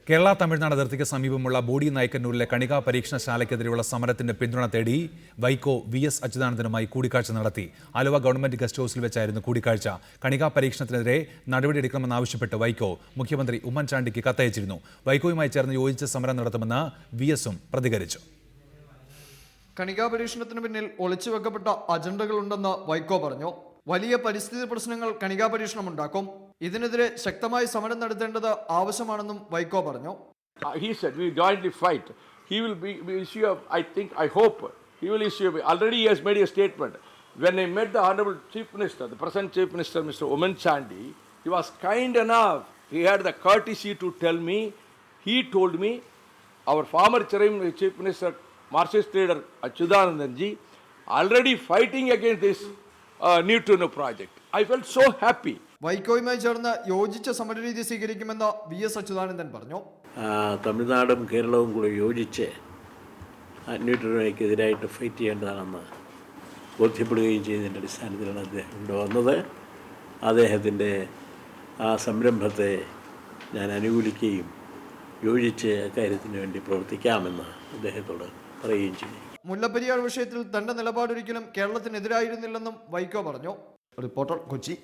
കേരള തമിഴ്നാട് അതിർത്തിക്ക് സമീപമുള്ള ബോഡി നായ്ക്കന്നൂരിലെ കണികാ പരീക്ഷണശാലയ്ക്കെതിരെയുള്ള സമരത്തിന്റെ പിന്തുണ തേടി വൈക്കോ വി.എസ്. അച്യുതാനന്ദനുമായി കൂടിക്കാഴ്ച നടത്തി. ആലുവ ഗവൺമെന്റ് ഗസ്റ്റ് ഹൌസിൽ വെച്ചായിരുന്നു കൂടിക്കാഴ്ച. കണികാ പരീക്ഷണത്തിനെതിരെ നടപടിയെടുക്കണമെന്നാവശ്യപ്പെട്ട് വൈക്കോ മുഖ്യമന്ത്രി ഉമ്മൻചാണ്ടിക്ക് കത്തയച്ചിരുന്നു. വൈക്കോയുമായി ചേർന്ന് യോജിച്ച് സമരം നടത്തുമെന്ന് വി.എസും പ്രതികരിച്ചു. കണികാ പരീക്ഷണത്തിന് പിന്നിൽ ഒളിച്ചുവെക്കപ്പെട്ട അജണ്ടകളുണ്ടെന്ന് വൈക്കോ പറഞ്ഞു. വലിയ പരിസ്ഥിതി പ്രശ്നങ്ങൾ കണികാ പരീക്ഷണം ഉണ്ടാക്കും. ഇതിനെതിരെ ശക്തമായി സമരം നടത്തേണ്ടത് ആവശ്യമാണെന്നും വൈക്കോ പറഞ്ഞു. He said we jointly fight. He will issue I hope he will issue. Already he has made a statement. When I met the Honorable Chief Minister, the present Chief Minister, Mr. Umanchandi, he was kind enough. He had the courtesy to tell me. He told me, our former Chief Minister, Marxist leader Achyutanandanji, already fighting against this need to know project. I felt so happy. വൈക്കോയുമായി ചേർന്ന് യോജിച്ച സമരരീതി സ്വീകരിക്കുമെന്ന് VS. Achuthanandan പറഞ്ഞു. തമിഴ്നാടും കേരളവും കൂടി യോജിച്ച് ന്യൂട്രനെതിരായിട്ട് fight ചെയ്യേണ്ടതാണെന്ന് ബോധ്യപ്പെടുകയും ചെയ്തതിൻ്റെ അടിസ്ഥാനത്തിലാണ് അദ്ദേഹം ഇവിടെ വന്നത്. അദ്ദേഹത്തിൻ്റെ ആ സംരംഭത്തെ ഞാൻ അനുകൂലിക്കുകയും യോജിച്ച് കാര്യത്തിന് വേണ്ടി പ്രവർത്തിക്കാമെന്ന് അദ്ദേഹത്തോട് പറയുകയും ചെയ്തു. മുല്ലപ്പെരിയാർ വിഷയത്തിൽ തന്റെ നിലപാടൊരിക്കലും കേരളത്തിനെതിരായിരുന്നില്ലെന്നും വൈക്കോ പറഞ്ഞു. റിപ്പോർട്ടർ, കൊച്ചി.